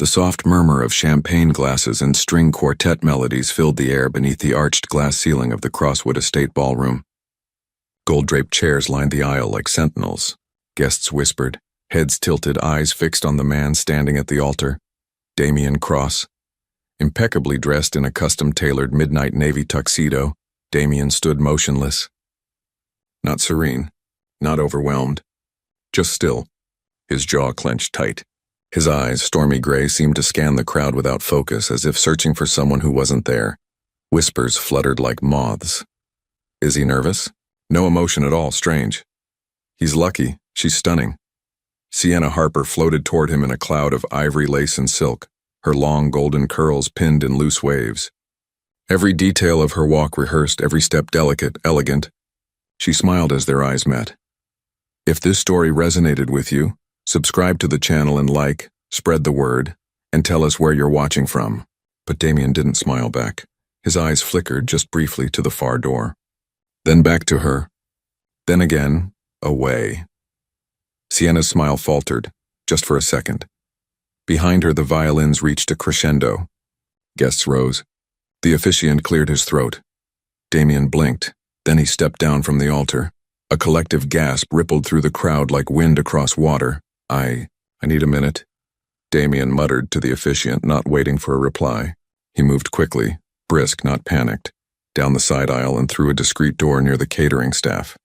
The soft murmur of champagne glasses and string quartet melodies filled the air beneath the arched glass ceiling of the Crosswood Estate ballroom. Gold-draped chairs lined the aisle like sentinels. Guests whispered, heads tilted, eyes fixed on the man standing at the altar, Damien Cross. Impeccably dressed in a custom-tailored midnight navy tuxedo, Damien stood motionless. Not serene, not overwhelmed, just still, his jaw clenched tight. His eyes, stormy gray, seemed to scan the crowd without focus, as if searching for someone who wasn't there. Whispers fluttered like moths. Is he nervous? No emotion at all, strange. He's lucky, she's stunning. Sienna Harper floated toward him in a cloud of ivory lace and silk, her long golden curls pinned in loose waves. Every detail of her walk rehearsed, every step delicate, elegant. She smiled as their eyes met. If this story resonated with you, subscribe to the channel and like, spread the word, and tell us where you're watching from. But Damien didn't smile back. His eyes flickered just briefly to the far door. Then back to her. Then again, away. Sienna's smile faltered, just for a second. Behind her, the violins reached a crescendo. Guests rose. The officiant cleared his throat. Damien blinked. Then he stepped down from the altar. A collective gasp rippled through the crowd like wind across water. I need a minute, Damien muttered to the officiant, not waiting for a reply. He moved quickly, brisk, not panicked, down the side aisle and through a discreet door near the catering staff.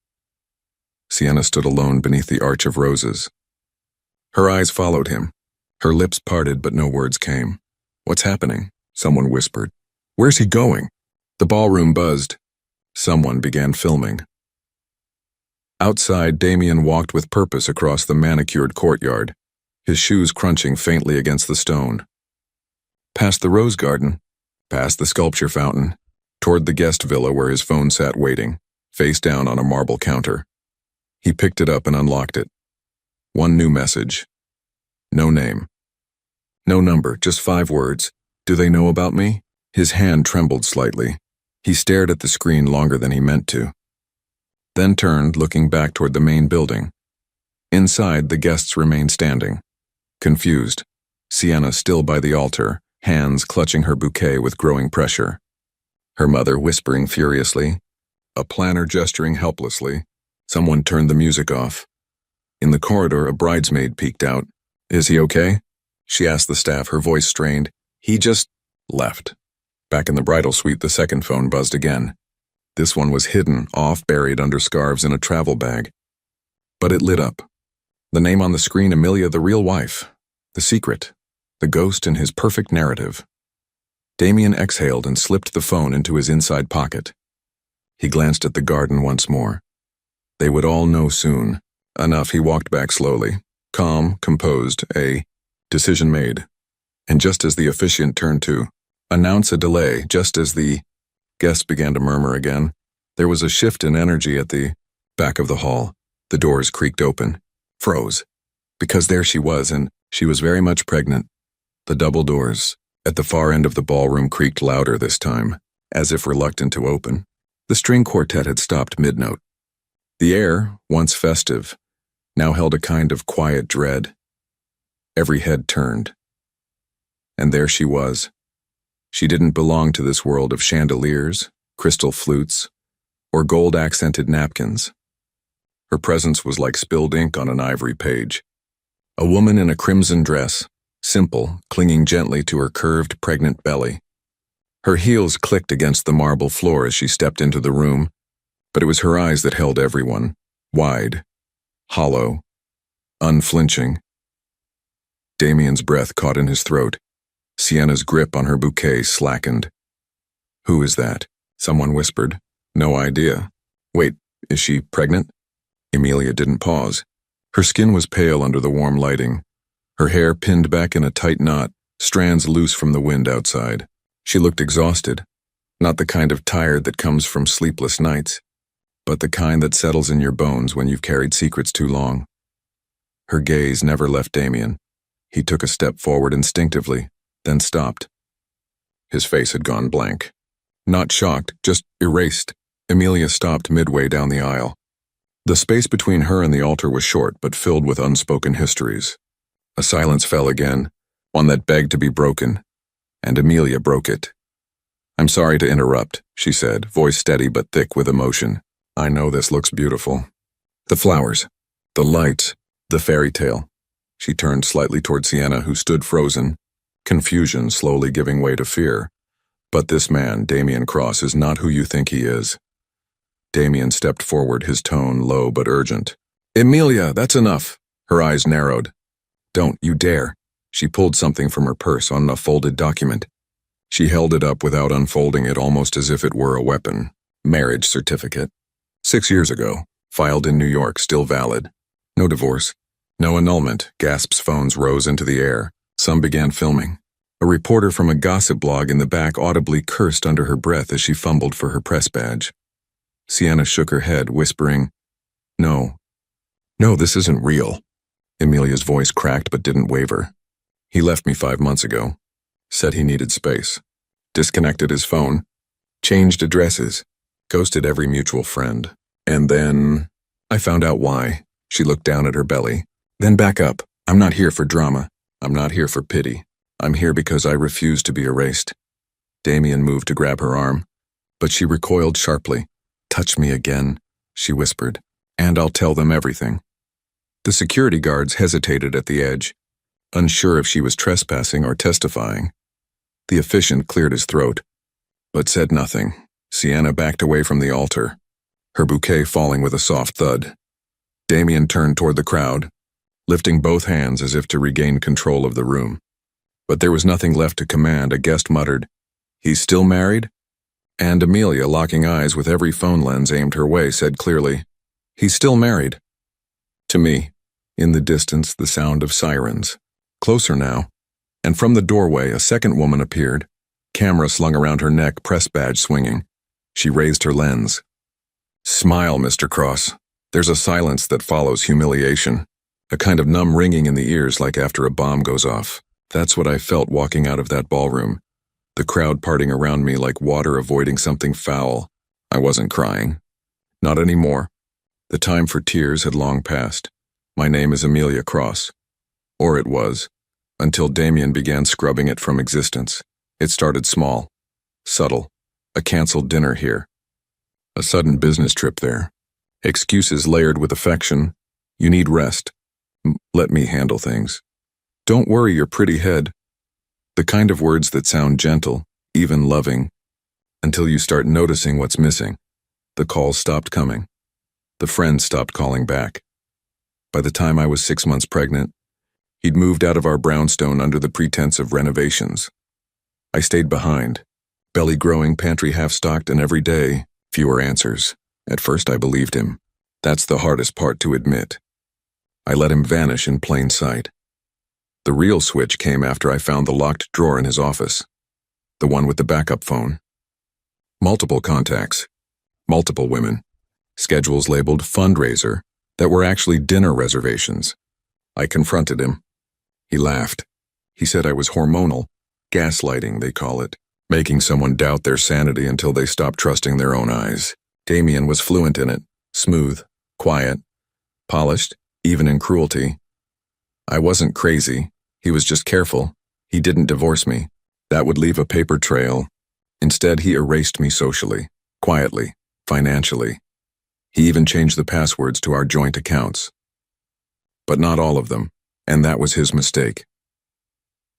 Sienna stood alone beneath the arch of roses. Her eyes followed him. Her lips parted, but no words came. What's happening? Someone whispered. Where's he going? The ballroom buzzed. Someone began filming. Outside, Damien walked with purpose across the manicured courtyard, his shoes crunching faintly against the stone. Past the rose garden, past the sculpture fountain, toward the guest villa where his phone sat waiting, face down on a marble counter. He picked it up and unlocked it. One new message. No name. No number, just 5 words. Do they know about me? His hand trembled slightly. He stared at the screen longer than he meant to. Then turned, looking back toward the main building. Inside, the guests remained standing, confused. Sienna still by the altar, hands clutching her bouquet with growing pressure. Her mother whispering furiously. A planner gesturing helplessly. Someone turned the music off. In the corridor, a bridesmaid peeked out. Is he okay? She asked the staff, her voice strained. He just left. Back in the bridal suite, the second phone buzzed again. This one was hidden, off, buried under scarves in a travel bag. But it lit up. The name on the screen, Amelia, the real wife. The secret. The ghost in his perfect narrative. Damien exhaled and slipped the phone into his inside pocket. He glanced at the garden once more. They would all know soon. Enough, he walked back slowly. Calm, composed, a decision made. And just as the officiant turned to announce a delay, just as the guests began to murmur again, there was a shift in energy at the back of the hall. The doors creaked open, froze, because there she was, and she was very much pregnant. The double doors at the far end of the ballroom creaked louder this time, as if reluctant to open. The string quartet had stopped mid-note. The air, once festive, now held a kind of quiet dread. Every head turned. And there she was. She didn't belong to this world of chandeliers, crystal flutes, or gold-accented napkins. Her presence was like spilled ink on an ivory page. A woman in a crimson dress, simple, clinging gently to her curved, pregnant belly. Her heels clicked against the marble floor as she stepped into the room, but it was her eyes that held everyone, wide, hollow, unflinching. Damien's breath caught in his throat. Sienna's grip on her bouquet slackened. Who is that? Someone whispered. No idea. Wait, is she pregnant? Emilia didn't pause. Her skin was pale under the warm lighting. Her hair pinned back in a tight knot, strands loose from the wind outside. She looked exhausted. Not the kind of tired that comes from sleepless nights, but the kind that settles in your bones when you've carried secrets too long. Her gaze never left Damien. He took a step forward instinctively, then stopped. His face had gone blank. Not shocked, just erased. Emilia stopped midway down the aisle. The space between her and the altar was short, but filled with unspoken histories. A silence fell again, one that begged to be broken, and Amelia broke it. "I'm sorry to interrupt," she said, voice steady but thick with emotion. "I know this looks beautiful. The flowers, the lights, the fairy tale." She turned slightly toward Sienna, who stood frozen, confusion slowly giving way to fear. "But this man, Damien Cross, is not who you think he is." Damien stepped forward, his tone low but urgent. "Amelia, that's enough." Her eyes narrowed. "Don't you dare." She pulled something from her purse on a folded document. She held it up without unfolding it, almost as if it were a weapon. "Marriage certificate. 6 years ago. Filed in New York, still valid. No divorce. No annulment." Gasp's phones rose into the air. Some began filming. A reporter from a gossip blog in the back audibly cursed under her breath as she fumbled for her press badge. Sienna shook her head, whispering, No, this isn't real." Amelia's voice cracked but didn't waver. "He left me 5 months ago. Said he needed space. Disconnected his phone. Changed addresses. Ghosted every mutual friend. And then I found out why." She looked down at her belly. "Then back up. I'm not here for drama. I'm not here for pity. I'm here because I refuse to be erased." Damien moved to grab her arm, but she recoiled sharply. "Touch me again," she whispered, "and I'll tell them everything." The security guards hesitated at the edge, unsure if she was trespassing or testifying. The officiant cleared his throat, but said nothing. Sienna backed away from the altar, her bouquet falling with a soft thud. Damien turned toward the crowd, lifting both hands as if to regain control of the room. But there was nothing left to command. A guest muttered, "He's still married?" And Amelia, locking eyes with every phone lens aimed her way, said clearly, "He's still married." To me, in the distance, the sound of sirens. Closer now, and from the doorway a second woman appeared, camera slung around her neck, press badge swinging. She raised her lens. "Smile, Mr. Cross." There's a silence that follows humiliation, a kind of numb ringing in the ears like after a bomb goes off. That's what I felt walking out of that ballroom, the crowd parting around me like water avoiding something foul. I wasn't crying. Not anymore. The time for tears had long passed. My name is Amelia Cross. Or it was, until Damien began scrubbing it from existence. It started small, subtle, a canceled dinner here, a sudden business trip there, excuses layered with affection. "You need rest. Let me handle things. Don't worry your pretty head." The kind of words that sound gentle, even loving, until you start noticing what's missing. The calls stopped coming. The friends stopped calling back. By the time I was 6 months pregnant, he'd moved out of our brownstone under the pretense of renovations. I stayed behind, belly growing, pantry half-stocked, and every day, fewer answers. At first I believed him. That's the hardest part to admit. I let him vanish in plain sight. The real switch came after I found the locked drawer in his office, the one with the backup phone. Multiple contacts, multiple women, schedules labeled fundraiser that were actually dinner reservations. I confronted him. He laughed. He said I was hormonal, gaslighting they call it, making someone doubt their sanity until they stop trusting their own eyes. Damien was fluent in it, smooth, quiet, polished, even in cruelty. I wasn't crazy. He was just careful. He didn't divorce me. That would leave a paper trail. Instead, he erased me socially, quietly, financially. He even changed the passwords to our joint accounts. But not all of them, and that was his mistake.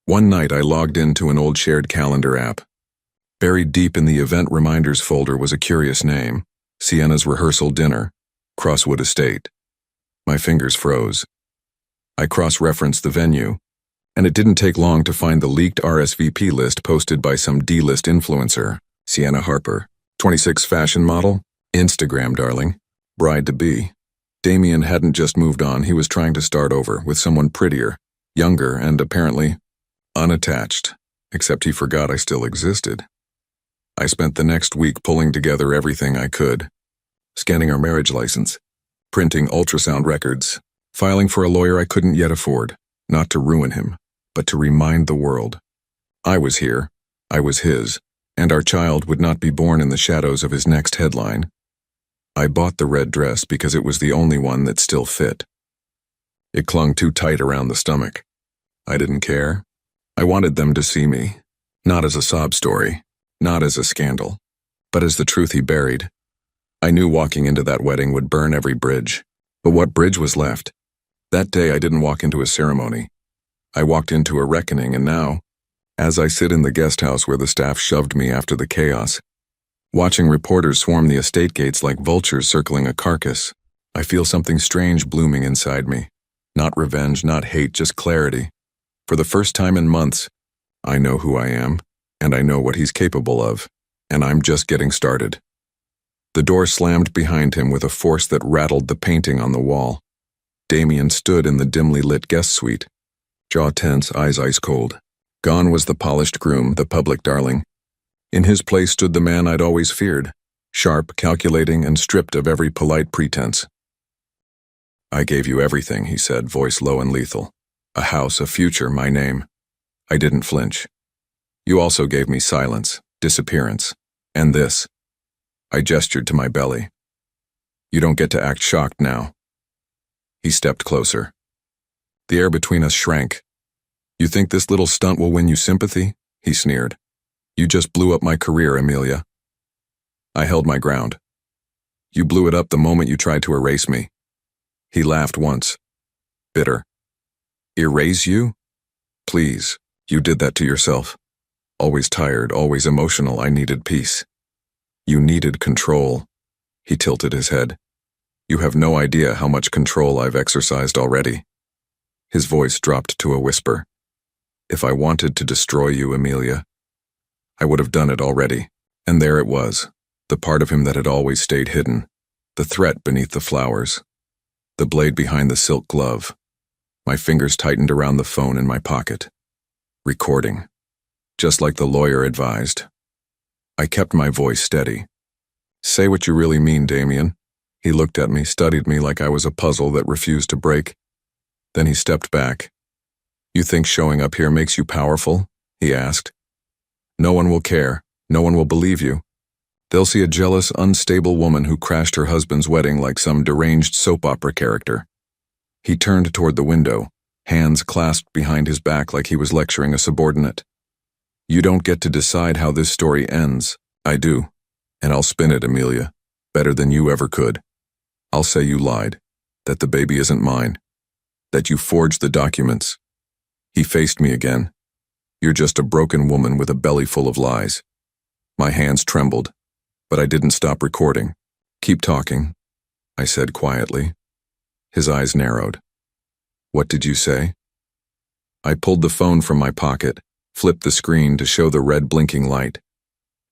One night I logged into an old shared calendar app. Buried deep in the event reminders folder was a curious name, Sienna's rehearsal dinner, Crosswood Estate. My fingers froze. I cross-referenced the venue, and it didn't take long to find the leaked RSVP list posted by some D-list influencer. Sienna Harper, 26 fashion model, Instagram darling, bride-to-be. Damien hadn't just moved on, he was trying to start over with someone prettier, younger, and apparently unattached, except he forgot I still existed. I spent the next week pulling together everything I could, scanning our marriage license, printing ultrasound records, filing for a lawyer I couldn't yet afford, not to ruin him, but to remind the world. I was here, I was his, and our child would not be born in the shadows of his next headline. I bought the red dress because it was the only one that still fit. It clung too tight around the stomach. I didn't care. I wanted them to see me, not as a sob story, not as a scandal, but as the truth he buried. I knew walking into that wedding would burn every bridge, but what bridge was left? That day I didn't walk into a ceremony. I walked into a reckoning, and now, as I sit in the guest house where the staff shoved me after the chaos, watching reporters swarm the estate gates like vultures circling a carcass, I feel something strange blooming inside me. Not revenge, not hate, just clarity. For the first time in months, I know who I am, and I know what he's capable of, and I'm just getting started. The door slammed behind him with a force that rattled the painting on the wall. Damien stood in the dimly lit guest suite, jaw tense, eyes ice cold. Gone was the polished groom, the public darling. In his place stood the man I'd always feared, sharp, calculating, and stripped of every polite pretense. "I gave you everything," he said, voice low and lethal. "A house, a future, my name." I didn't flinch. "You also gave me silence, disappearance, and this." I gestured to my belly. "You don't get to act shocked now." He stepped closer. The air between us shrank. "You think this little stunt will win you sympathy?" he sneered. "You just blew up my career, Amelia." I held my ground. "You blew it up the moment you tried to erase me." He laughed once. Bitter. "Erase you? Please, you did that to yourself. Always tired, always emotional, I needed peace. You needed control." He tilted his head. "You have no idea how much control I've exercised already." His voice dropped to a whisper. "If I wanted to destroy you, Amelia, I would have done it already." And there it was, the part of him that had always stayed hidden, the threat beneath the flowers, the blade behind the silk glove. My fingers tightened around the phone in my pocket. Recording. Just like the lawyer advised. I kept my voice steady. "Say what you really mean, Damien." He looked at me, studied me like I was a puzzle that refused to break. Then he stepped back. "You think showing up here makes you powerful?" he asked. "No one will care. No one will believe you. They'll see a jealous, unstable woman who crashed her husband's wedding like some deranged soap opera character." He turned toward the window, hands clasped behind his back like he was lecturing a subordinate. "You don't get to decide how this story ends. I do. And I'll spin it, Amelia, better than you ever could. I'll say you lied, that the baby isn't mine, that you forged the documents." He faced me again. "You're just a broken woman with a belly full of lies." My hands trembled, but I didn't stop recording. "Keep talking," I said quietly. His eyes narrowed. "What did you say?" I pulled the phone from my pocket, flipped the screen to show the red blinking light.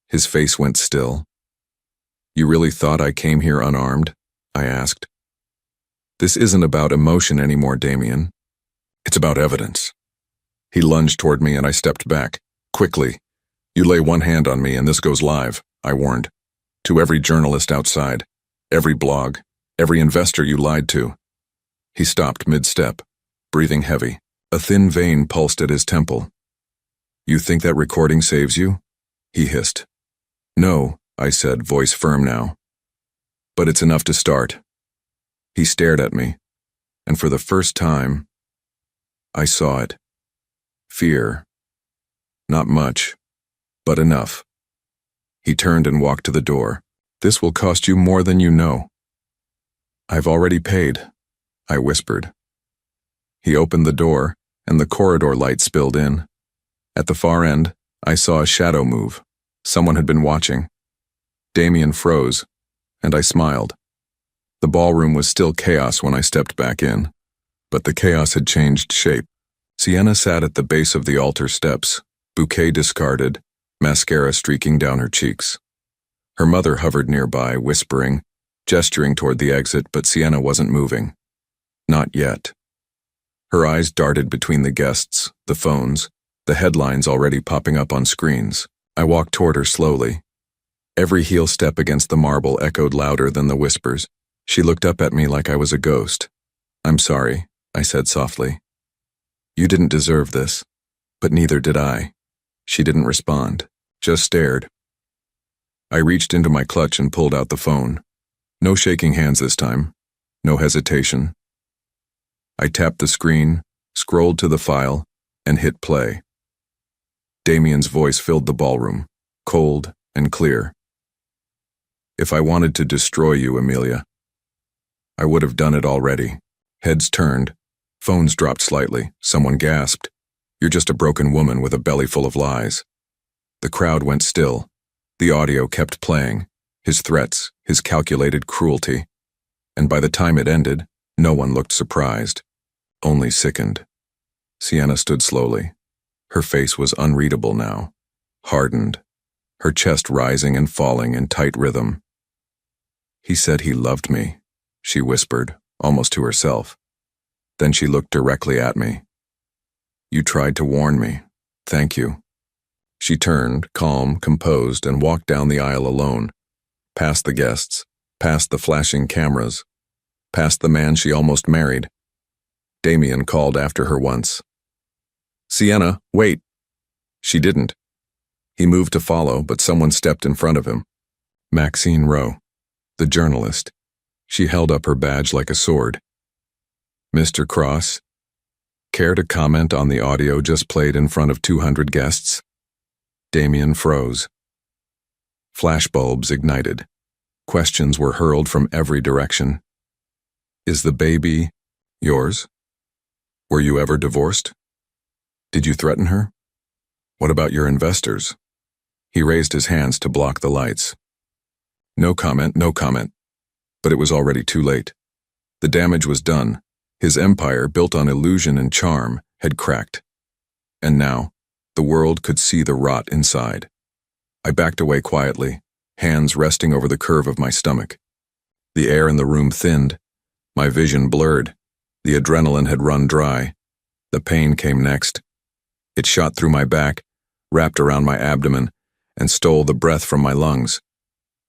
His face went still. "You really thought I came here unarmed?" I asked. "This isn't about emotion anymore, Damien. It's about evidence." He lunged toward me and I stepped back. "Quickly. You lay one hand on me and this goes live," I warned. "To every journalist outside, every blog, every investor you lied to." He stopped mid-step, breathing heavy. A thin vein pulsed at his temple. "You think that recording saves you?" he hissed. "No," I said, voice firm now. "But it's enough to start." He stared at me, and for the first time, I saw it. Fear. Not much, but enough. He turned and walked to the door. "This will cost you more than you know." "I've already paid," I whispered. He opened the door, and the corridor light spilled in. At the far end, I saw a shadow move. Someone had been watching. Damien froze, and I smiled. The ballroom was still chaos when I stepped back in, but the chaos had changed shape. Sienna sat at the base of the altar steps, bouquet discarded, mascara streaking down her cheeks. Her mother hovered nearby, whispering, gesturing toward the exit, but Sienna wasn't moving. Not yet. Her eyes darted between the guests, the phones, the headlines already popping up on screens. I walked toward her slowly. Every heel step against the marble echoed louder than the whispers. She looked up at me like I was a ghost. "I'm sorry," I said softly. "You didn't deserve this, but neither did I." She didn't respond, just stared. I reached into my clutch and pulled out the phone. No shaking hands this time, no hesitation. I tapped the screen, scrolled to the file, and hit play. Damien's voice filled the ballroom, cold and clear. If I wanted to destroy you, Amelia, I would have done it already. Heads turned. Phones dropped slightly. Someone gasped. You're just a broken woman with a belly full of lies. The crowd went still. The audio kept playing. His threats, his calculated cruelty. And by the time it ended, no one looked surprised, only sickened. Sienna stood slowly. Her face was unreadable now, hardened, her chest rising and falling in tight rhythm. He said he loved me, she whispered, almost to herself. Then she looked directly at me. You tried to warn me. Thank you. She turned, calm, composed, and walked down the aisle alone, past the guests, past the flashing cameras, past the man she almost married. Damien called after her once. Sienna, wait. She didn't. He moved to follow, but someone stepped in front of him. Maxine Rowe, the journalist. She held up her badge like a sword. Mr. Cross, care to comment on the audio just played in front of 200 guests? Damien froze. Flashbulbs ignited. Questions were hurled from every direction. Is the baby yours? Were you ever divorced? Did you threaten her? What about your investors? He raised his hands to block the lights. No comment, no comment. But it was already too late. The damage was done. His empire, built on illusion and charm, had cracked. And now, the world could see the rot inside. I backed away quietly, hands resting over the curve of my stomach. The air in the room thinned. My vision blurred. The adrenaline had run dry. The pain came next. It shot through my back, wrapped around my abdomen, and stole the breath from my lungs.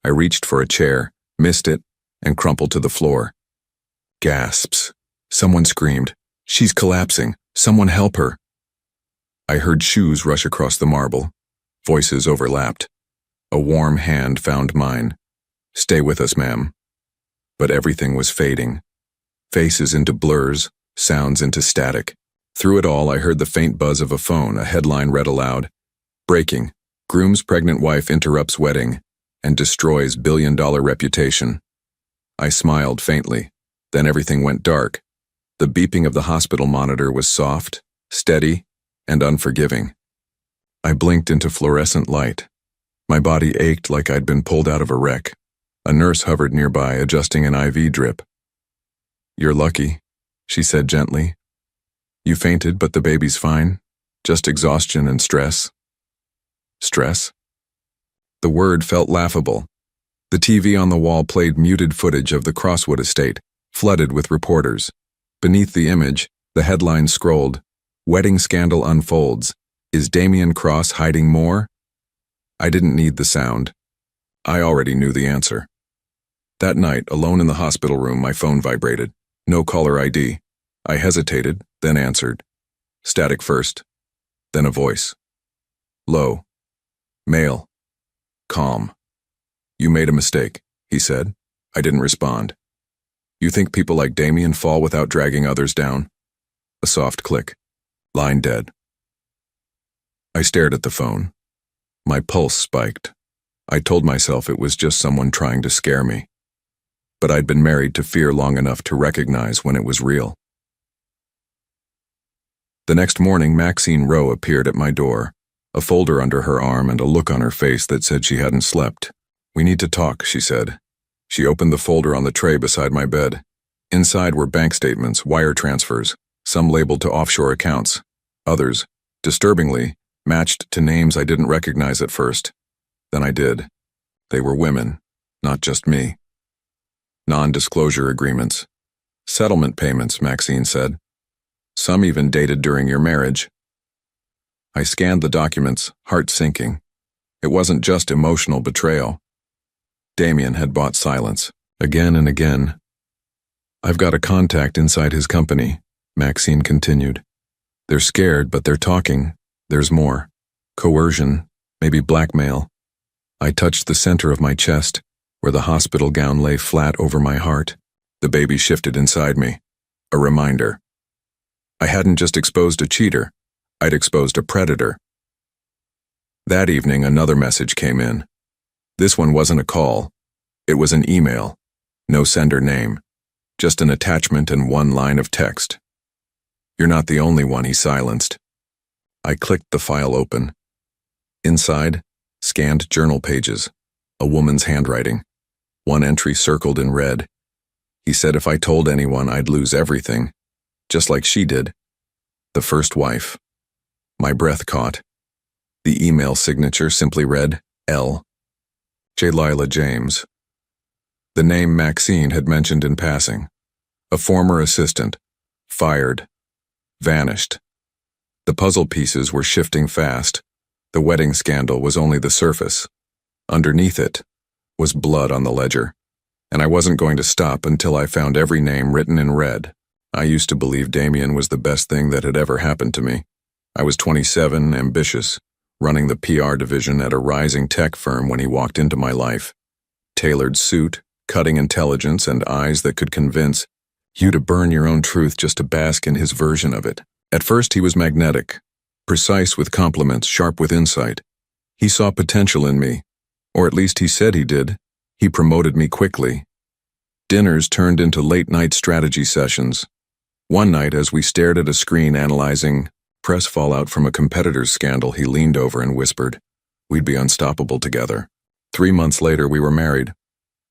I reached for a chair, missed it, and crumpled to the floor. Gasps. Someone screamed, "She's collapsing. Someone help her." I heard shoes rush across the marble. Voices overlapped. A warm hand found mine. "Stay with us, ma'am." But everything was fading. Faces into blurs, sounds into static. Through it all, I heard the faint buzz of a phone. A headline read aloud. Breaking. Groom's pregnant wife interrupts wedding and destroys billion-dollar reputation. I smiled faintly. Then everything went dark. The beeping of the hospital monitor was soft, steady, and unforgiving. I blinked into fluorescent light. My body ached like I'd been pulled out of a wreck. A nurse hovered nearby, adjusting an IV drip. "You're lucky," she said gently. "You fainted, but the baby's fine. Just exhaustion and stress." Stress? The word felt laughable. The TV on the wall played muted footage of the Crosswood estate, flooded with reporters. Beneath the image, the headline scrolled, "Wedding scandal unfolds. Is Damien Cross hiding more?" I didn't need the sound. I already knew the answer. That night, alone in the hospital room, my phone vibrated. No caller ID. I hesitated, then answered. Static first, then a voice. Low. Male. Calm. "You made a mistake," he said. I didn't respond. "You think people like Damien fall without dragging others down?" A soft click. Line dead. I stared at the phone. My pulse spiked. I told myself it was just someone trying to scare me. But I'd been married to fear long enough to recognize when it was real. The next morning, Maxine Rowe appeared at my door, a folder under her arm and a look on her face that said she hadn't slept. "We need to talk," she said. She opened the folder on the tray beside my bed. Inside were bank statements, wire transfers, some labeled to offshore accounts. Others, disturbingly, matched to names I didn't recognize at first. Then I did. They were women, not just me. Non-disclosure agreements. Settlement payments, Maxine said. Some even dated during your marriage. I scanned the documents, heart sinking. It wasn't just emotional betrayal. Damien had bought silence, again and again. "I've got a contact inside his company," Maxine continued. "They're scared, but they're talking. There's more. Coercion, maybe blackmail." I touched the center of my chest, where the hospital gown lay flat over my heart. The baby shifted inside me. A reminder. I hadn't just exposed a cheater. I'd exposed a predator. That evening, another message came in. This one wasn't a call. It was an email. No sender name. Just an attachment and one line of text. "You're not the only one," he silenced. I clicked the file open. Inside, scanned journal pages. A woman's handwriting. One entry circled in red. He said if I told anyone, I'd lose everything. Just like she did. The first wife. My breath caught. The email signature simply read, L. J. Lila James. The name Maxine had mentioned in passing. A former assistant. Fired. Vanished. The puzzle pieces were shifting fast. The wedding scandal was only the surface. Underneath it was blood on the ledger, and I wasn't going to stop until I found every name written in red. I used to believe Damien was the best thing that had ever happened to me. I was 27, ambitious, running the PR division at a rising tech firm when he walked into my life. Tailored suit, cutting intelligence, and eyes that could convince you to burn your own truth just to bask in his version of it. At first he was magnetic, precise with compliments, sharp with insight. He saw potential in me, or at least he said he did. He promoted me quickly. Dinners turned into late-night strategy sessions. One night, as we stared at a screen analyzing press fallout from a competitor's scandal, he leaned over and whispered, "We'd be unstoppable together." 3 months later, we were married.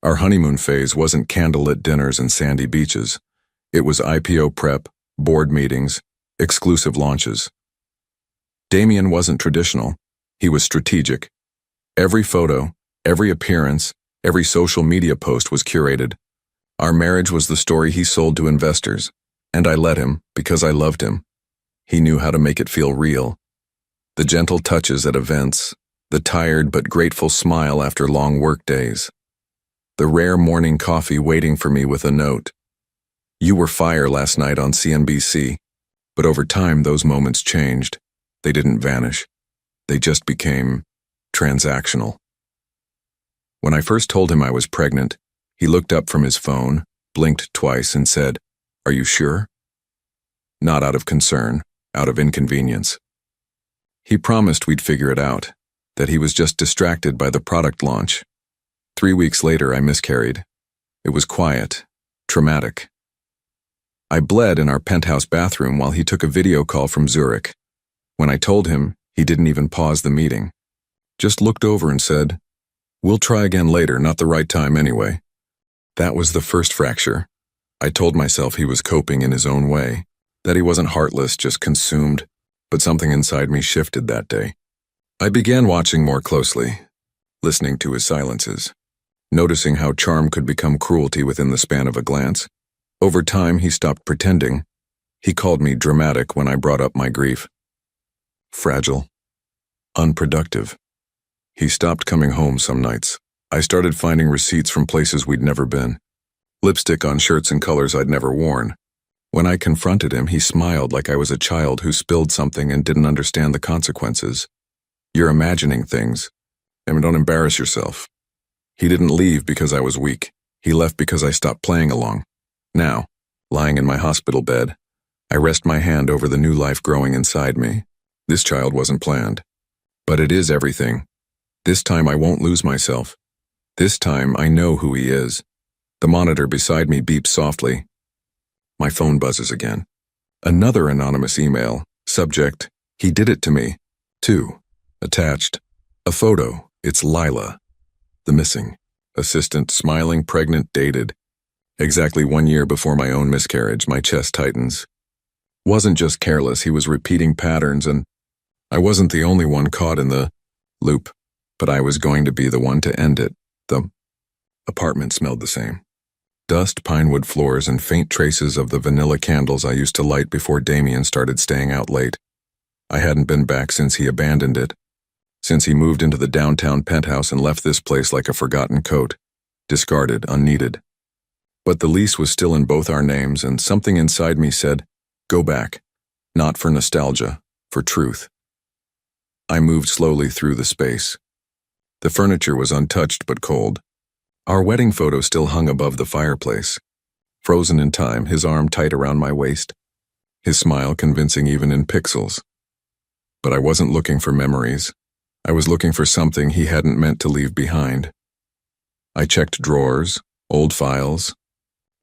Our honeymoon phase wasn't candlelit dinners and sandy beaches. It was IPO prep, board meetings, exclusive launches. Damien wasn't traditional. He was strategic. Every photo, every appearance, every social media post was curated. Our marriage was the story he sold to investors, and I let him because I loved him. He knew how to make it feel real. The gentle touches at events, the tired but grateful smile after long work days, the rare morning coffee waiting for me with a note. "You were fire last night on CNBC." But over time, those moments changed. They didn't vanish. They just became transactional. When I first told him I was pregnant, he looked up from his phone, blinked twice, and said, "Are you sure?" Not out of concern, out of inconvenience. He promised we'd figure it out, that he was just distracted by the product launch. 3 weeks later, I miscarried. It was quiet, traumatic. I bled in our penthouse bathroom while he took a video call from Zurich. When I told him, he didn't even pause the meeting. Just looked over and said, "We'll try again later, not the right time anyway." That was the first fracture. I told myself he was coping in his own way, that he wasn't heartless, just consumed, but something inside me shifted that day. I began watching more closely, listening to his silences, noticing how charm could become cruelty within the span of a glance. Over time, he stopped pretending. He called me dramatic when I brought up my grief. Fragile. Unproductive. He stopped coming home some nights. I started finding receipts from places we'd never been. Lipstick on shirts and colors I'd never worn. When I confronted him, he smiled like I was a child who spilled something and didn't understand the consequences. "You're imagining things. And don't embarrass yourself." He didn't leave because I was weak. He left because I stopped playing along. Now, lying in my hospital bed, I rest my hand over the new life growing inside me. This child wasn't planned. But it is everything. This time I won't lose myself. This time I know who he is. The monitor beside me beeps softly. My phone buzzes again. Another anonymous email. Subject, "He did it to me." 2. Attached. A photo. It's Lila. The missing. Assistant, smiling, pregnant, dated. Exactly 1 year before my own miscarriage, my chest tightens. Wasn't just careless, he was repeating patterns, and I wasn't the only one caught in the loop, but I was going to be the one to end it. The apartment smelled the same. Dust, pine wood floors, and faint traces of the vanilla candles I used to light before Damien started staying out late. I hadn't been back since he abandoned it, since he moved into the downtown penthouse and left this place like a forgotten coat, discarded, unneeded. But the lease was still in both our names, and something inside me said, "Go back." Not for nostalgia, for truth. I moved slowly through the space. The furniture was untouched but cold. Our wedding photo still hung above the fireplace. Frozen in time, his arm tight around my waist. His smile convincing even in pixels. But I wasn't looking for memories. I was looking for something he hadn't meant to leave behind. I checked drawers, old files,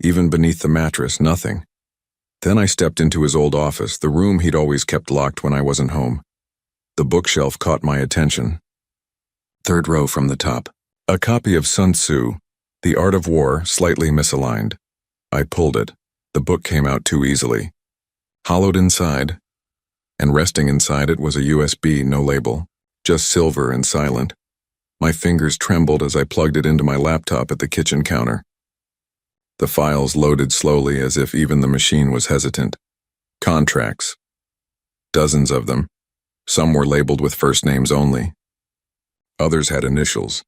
even beneath the mattress, nothing. Then I stepped into his old office, the room he'd always kept locked when I wasn't home. The bookshelf caught my attention. Third row from the top. A copy of Sun Tzu, The Art of War, slightly misaligned. I pulled it. The book came out too easily. Hollowed inside, and resting inside it was a USB, no label, just silver and silent. My fingers trembled as I plugged it into my laptop at the kitchen counter. The files loaded slowly as if even the machine was hesitant. Contracts. Dozens of them. Some were labeled with first names only. Others had initials.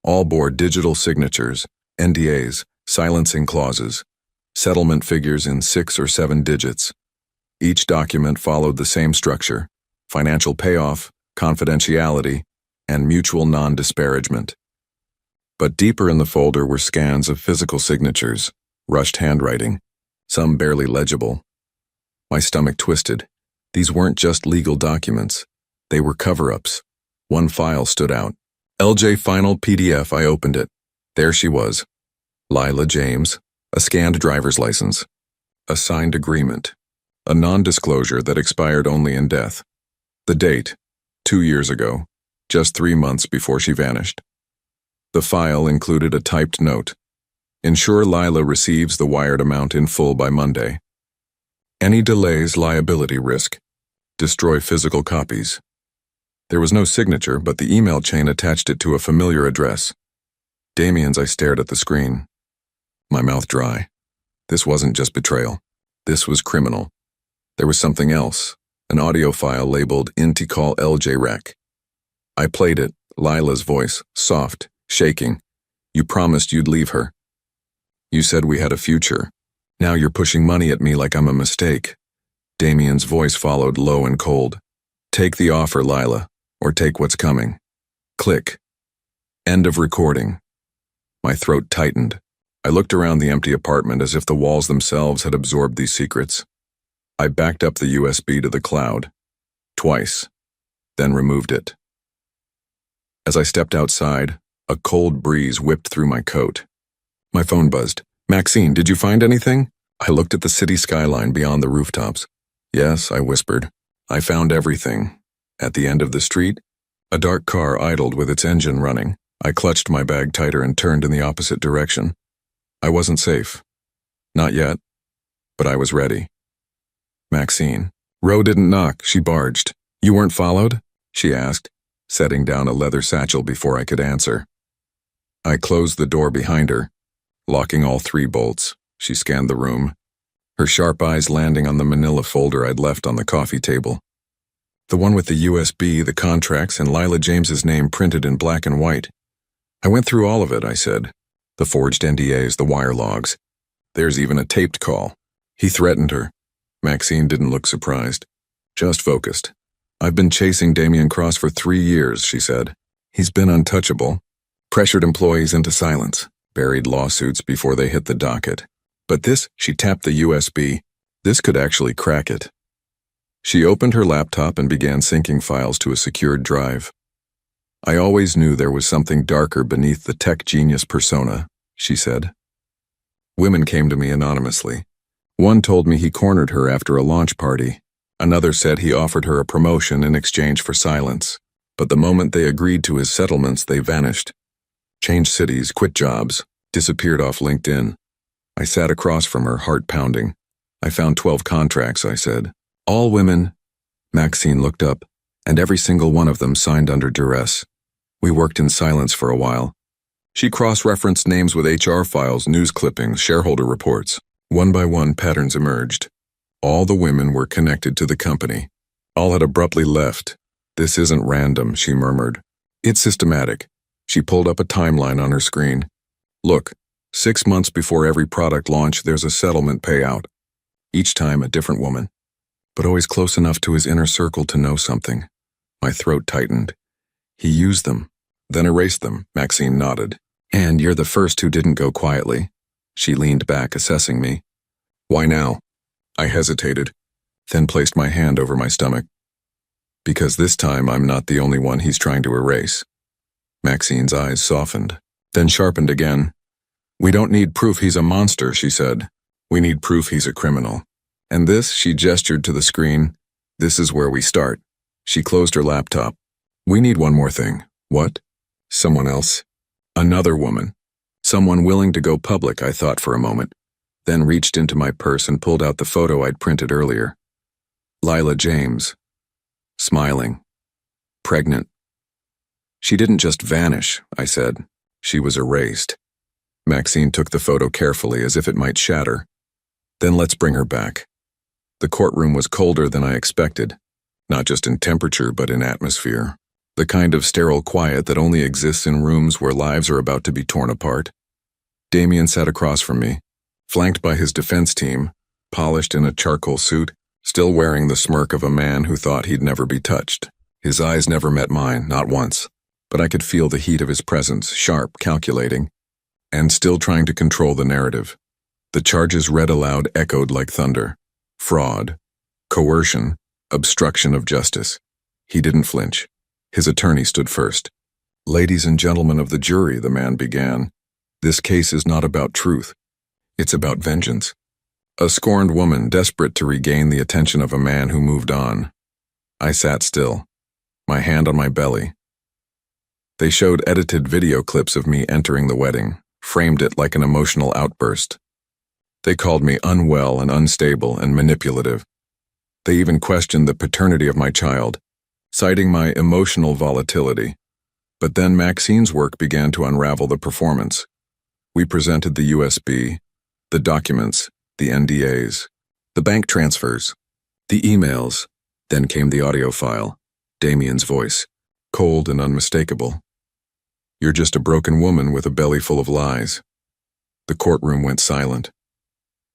All bore digital signatures, NDAs, silencing clauses, settlement figures in 6 or 7 digits. Each document followed the same structure: financial payoff, confidentiality, and mutual non-disparagement. But deeper in the folder were scans of physical signatures, rushed handwriting, some barely legible. My stomach twisted. These weren't just legal documents. They were cover-ups. One file stood out. LJ Final PDF. I opened it. There she was. Lila James, a scanned driver's license, a signed agreement, a non-disclosure that expired only in death. The date, 2 years ago, just 3 months before she vanished. The file included a typed note. Ensure Lila receives the wired amount in full by Monday. Any delays, liability risk. Destroy physical copies. There was no signature, but the email chain attached it to a familiar address. Damien's. I stared at the screen. My mouth dry. This wasn't just betrayal. This was criminal. There was something else, an audio file labeled Inti-Call LJ Rec. I played it, Lila's voice, soft, shaking. You promised you'd leave her. You said we had a future. Now you're pushing money at me like I'm a mistake. Damien's voice followed, low and cold. Take the offer, Lila, or take what's coming. Click. End of recording. My throat tightened. I looked around the empty apartment as if the walls themselves had absorbed these secrets. I backed up the USB to the cloud. Twice. Then removed it. As I stepped outside, a cold breeze whipped through my coat. My phone buzzed. Maxine, did you find anything? I looked at the city skyline beyond the rooftops. Yes, I whispered. I found everything. At the end of the street, a dark car idled with its engine running. I clutched my bag tighter and turned in the opposite direction. I wasn't safe. Not yet. But I was ready. Maxine. Ro didn't knock, she barged. You weren't followed? She asked, setting down a leather satchel before I could answer. I closed the door behind her, locking all 3 bolts. She scanned the room, her sharp eyes landing on the manila folder I'd left on the coffee table. The one with the USB, the contracts, and Lila James's name printed in black and white. I went through all of it, I said. The forged NDAs, the wire logs. There's even a taped call. He threatened her. Maxine didn't look surprised, just focused. I've been chasing Damien Cross for 3 years, she said. He's been untouchable. Pressured employees into silence, buried lawsuits before they hit the docket. But this, she tapped the USB. This could actually crack it. She opened her laptop and began syncing files to a secured drive. I always knew there was something darker beneath the tech genius persona, she said. Women came to me anonymously. One told me he cornered her after a launch party. Another said he offered her a promotion in exchange for silence. But the moment they agreed to his settlements, they vanished. Changed cities, quit jobs, disappeared off LinkedIn. I sat across from her, heart pounding. I found 12 contracts, I said. All women. Maxine looked up, and every single one of them signed under duress. We worked in silence for a while. She cross-referenced names with HR files, news clippings, shareholder reports. One by one, patterns emerged. All the women were connected to the company. All had abruptly left. This isn't random, she murmured. It's systematic. She pulled up a timeline on her screen. Look, 6 months before every product launch, there's a settlement payout. Each time a different woman, but always close enough to his inner circle to know something. My throat tightened. He used them, then erased them, Maxine nodded. And you're the first who didn't go quietly. She leaned back, assessing me. Why now? I hesitated, then placed my hand over my stomach. Because this time I'm not the only one he's trying to erase. Maxine's eyes softened, then sharpened again. We don't need proof he's a monster, she said. We need proof he's a criminal. And this, she gestured to the screen, this is where we start. She closed her laptop. We need one more thing. What? Someone else? Another woman. Someone willing to go public, I thought for a moment, then reached into my purse and pulled out the photo I'd printed earlier. Lila James. Smiling. Pregnant. She didn't just vanish, I said. She was erased. Maxine took the photo carefully as if it might shatter. Then let's bring her back. The courtroom was colder than I expected, not just in temperature but in atmosphere. The kind of sterile quiet that only exists in rooms where lives are about to be torn apart. Damien sat across from me, flanked by his defense team, polished in a charcoal suit, still wearing the smirk of a man who thought he'd never be touched. His eyes never met mine, not once, but I could feel the heat of his presence, sharp, calculating, and still trying to control the narrative. The charges read aloud echoed like thunder. Fraud, coercion, obstruction of justice. He didn't flinch. His attorney stood first. Ladies and gentlemen of the jury, the man began, this case is not about truth. It's about vengeance. A scorned woman desperate to regain the attention of a man who moved on. I sat still, my hand on my belly. They showed edited video clips of me entering the wedding, framed it like an emotional outburst. They called me unwell and unstable and manipulative. They even questioned the paternity of my child, citing my emotional volatility. But then Maxine's work began to unravel the performance. We presented the USB, the documents, the NDAs, the bank transfers, the emails. Then came the audio file, Damien's voice, cold and unmistakable. You're just a broken woman with a belly full of lies. The courtroom went silent.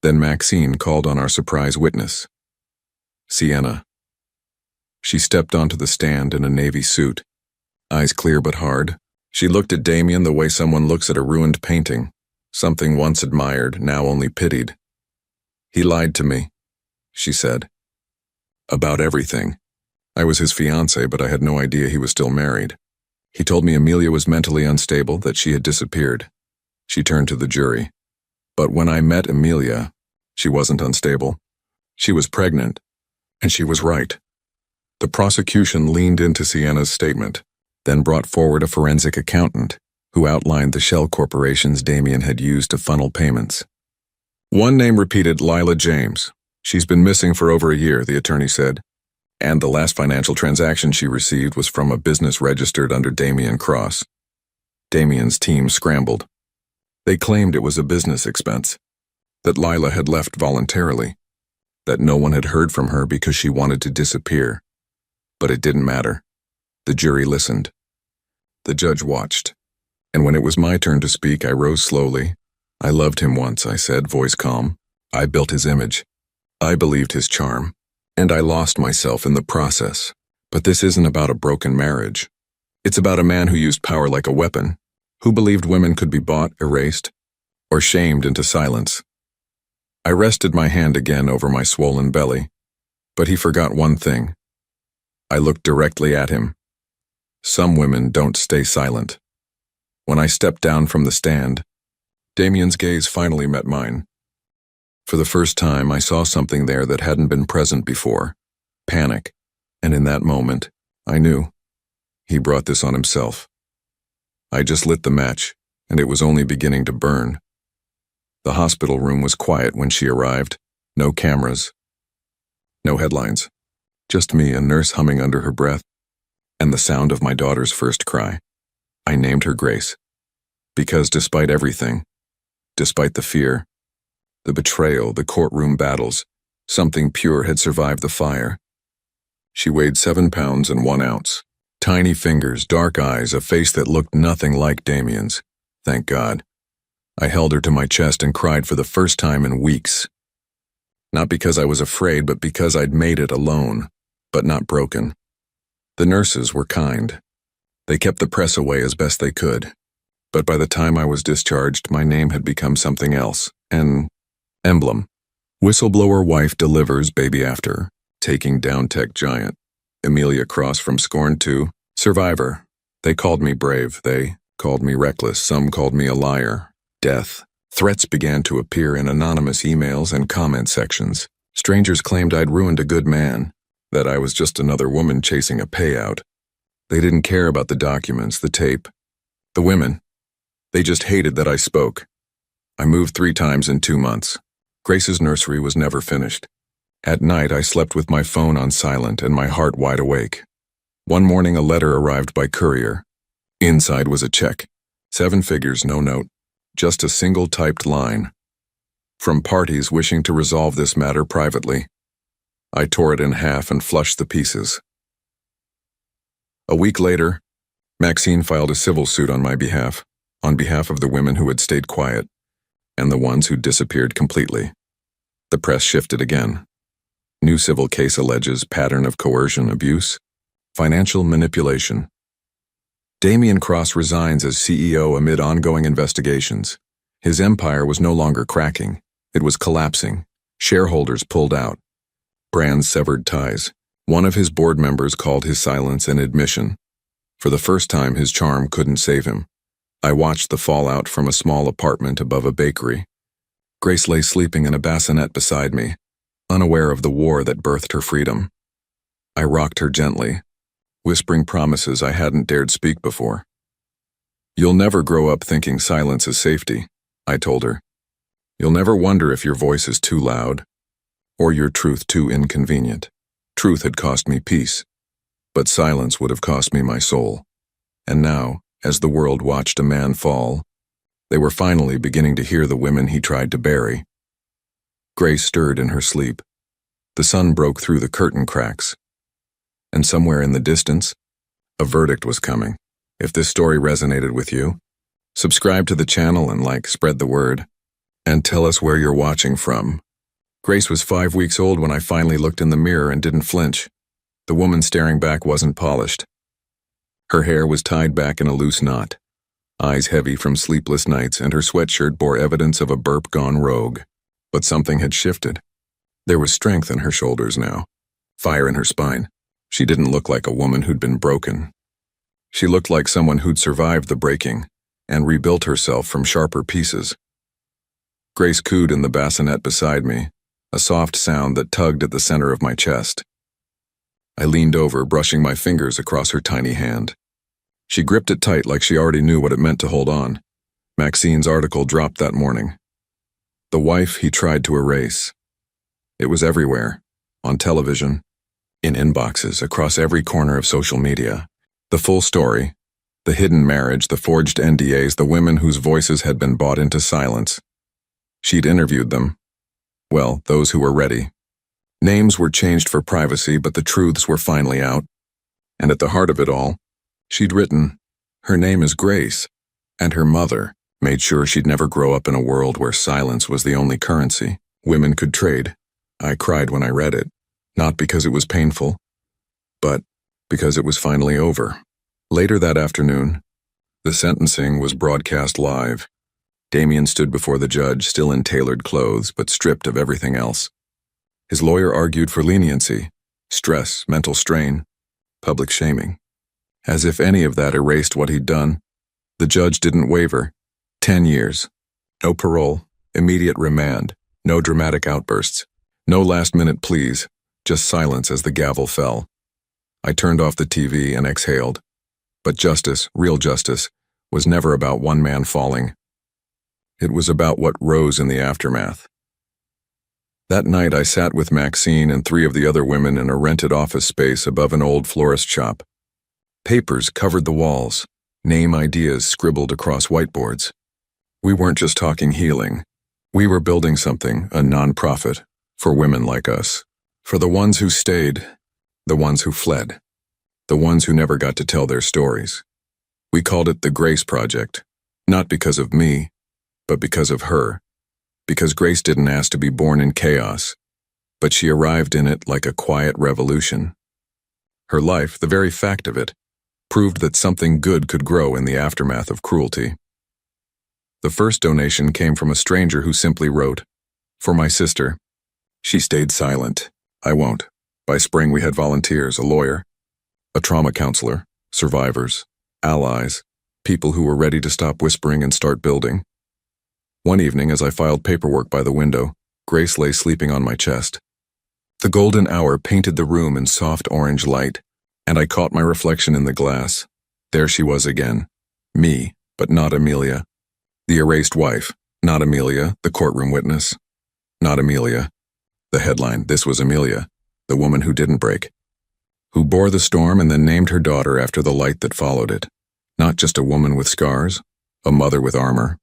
Then Maxine called on our surprise witness, Sienna. She stepped onto the stand in a navy suit, eyes clear but hard. She looked at Damien the way someone looks at a ruined painting, something once admired, now only pitied. He lied to me, she said. About everything. I was his fiancé, but I had no idea he was still married. He told me Amelia was mentally unstable, that she had disappeared. She turned to the jury. But when I met Amelia, she wasn't unstable. She was pregnant, and she was right. The prosecution leaned into Sienna's statement, then brought forward a forensic accountant who outlined the shell corporations Damien had used to funnel payments. One name repeated, Lila James. She's been missing for over a year, the attorney said, and the last financial transaction she received was from a business registered under Damien Cross. Damien's team scrambled. They claimed it was a business expense, that Lila had left voluntarily, that no one had heard from her because she wanted to disappear. But it didn't matter. The jury listened. The judge watched. And when it was my turn to speak, I rose slowly. I loved him once, I said, voice calm. I built his image. I believed his charm. And I lost myself in the process. But this isn't about a broken marriage. It's about a man who used power like a weapon, who believed women could be bought, erased, or shamed into silence. I rested my hand again over my swollen belly, but he forgot one thing. I looked directly at him. Some women don't stay silent. When I stepped down from the stand, Damien's gaze finally met mine. For the first time, I saw something there that hadn't been present before. Panic. And in that moment, I knew. He brought this on himself. I just lit the match, and it was only beginning to burn. The hospital room was quiet when she arrived. No cameras. No headlines. Just me, a nurse humming under her breath, and the sound of my daughter's first cry. I named her Grace. Because despite everything, despite the fear, the betrayal, the courtroom battles, something pure had survived the fire. She weighed 7 pounds and 1 ounce. Tiny fingers, dark eyes, a face that looked nothing like Damien's. Thank God. I held her to my chest and cried for the first time in weeks. Not because I was afraid, but because I'd made it alone, but not broken. The nurses were kind. They kept the press away as best they could. But by the time I was discharged, my name had become something else, an emblem. Whistleblower wife delivers baby after, taking down tech giant. Emilia Cross from Scorn 2, Survivor. They called me brave, they called me reckless, some called me a liar. Death. Threats began to appear in anonymous emails and comment sections. Strangers claimed I'd ruined a good man, that I was just another woman chasing a payout. They didn't care about the documents, the tape, the women. They just hated that I spoke. I moved 3 times in 2 months. Grace's nursery was never finished. At night, I slept with my phone on silent and my heart wide awake. One morning, a letter arrived by courier. Inside was a check. 7 figures, no note. Just a single typed line. From parties wishing to resolve this matter privately. I tore it in half and flushed the pieces. A week later, Maxine filed a civil suit on my behalf, on behalf of the women who had stayed quiet, and the ones who disappeared completely. The press shifted again. New civil case alleges pattern of coercion, abuse, financial manipulation. Damian Cross resigns as CEO amid ongoing investigations. His empire was no longer cracking. It was collapsing. Shareholders pulled out. Brands severed ties. One of his board members called his silence an admission. For the first time, his charm couldn't save him. I watched the fallout from a small apartment above a bakery. Grace lay sleeping in a bassinet beside me, unaware of the war that birthed her freedom. I rocked her gently, whispering promises I hadn't dared speak before. "You'll never grow up thinking silence is safety," I told her. "You'll never wonder if your voice is too loud, or your truth too inconvenient." Truth had cost me peace, but silence would have cost me my soul. And now, as the world watched a man fall, they were finally beginning to hear the women he tried to bury. Grace stirred in her sleep. The sun broke through the curtain cracks. And somewhere in the distance, a verdict was coming. If this story resonated with you, subscribe to the channel and spread the word. And tell us where you're watching from. Grace was 5 weeks old when I finally looked in the mirror and didn't flinch. The woman staring back wasn't polished. Her hair was tied back in a loose knot, eyes heavy from sleepless nights, and her sweatshirt bore evidence of a burp gone rogue. But something had shifted. There was strength in her shoulders now, fire in her spine. She didn't look like a woman who'd been broken. She looked like someone who'd survived the breaking and rebuilt herself from sharper pieces. Grace cooed in the bassinet beside me, a soft sound that tugged at the center of my chest. I leaned over, brushing my fingers across her tiny hand. She gripped it tight like she already knew what it meant to hold on. Maxine's article dropped that morning. The wife he tried to erase. It was everywhere, on television, in inboxes, across every corner of social media. The full story, the hidden marriage, the forged NDAs, the women whose voices had been bought into silence. She'd interviewed them. Well, those who were ready. Names were changed for privacy, but the truths were finally out. And at the heart of it all, she'd written, "Her name is Grace," and her mother made sure she'd never grow up in a world where silence was the only currency women could trade. I cried when I read it, not because it was painful, but because it was finally over. Later that afternoon, the sentencing was broadcast live. Damian stood before the judge, still in tailored clothes, but stripped of everything else. His lawyer argued for leniency, stress, mental strain, public shaming. As if any of that erased what he'd done, the judge didn't waver. 10 years. No parole, immediate remand, no dramatic outbursts, no last-minute pleas, just silence as the gavel fell. I turned off the TV and exhaled. But justice, real justice, was never about one man falling. It was about what rose in the aftermath. That night I sat with Maxine and 3 of the other women in a rented office space above an old florist shop. Papers covered the walls, name ideas scribbled across whiteboards. We weren't just talking healing. We were building something, a non-profit, for women like us. For the ones who stayed, the ones who fled, the ones who never got to tell their stories. We called it the Grace Project, not because of me, but because of her. Because Grace didn't ask to be born in chaos, but she arrived in it like a quiet revolution. Her life, the very fact of it, proved that something good could grow in the aftermath of cruelty. The first donation came from a stranger who simply wrote, "For my sister." She stayed silent. I won't. By spring we had volunteers, a lawyer, A trauma counselor, survivors, allies, people who were ready to stop whispering and start building. One evening, as I filed paperwork by the window, Grace lay sleeping on my chest. The golden hour painted the room in soft orange light, and I caught my reflection in the glass. There she was again. Me, but not Amelia. The erased wife, not Amelia, the courtroom witness. Not Amelia. The headline, this was Amelia, the woman who didn't break. Who bore the storm and then named her daughter after the light that followed it. Not just a woman with scars, a mother with armor.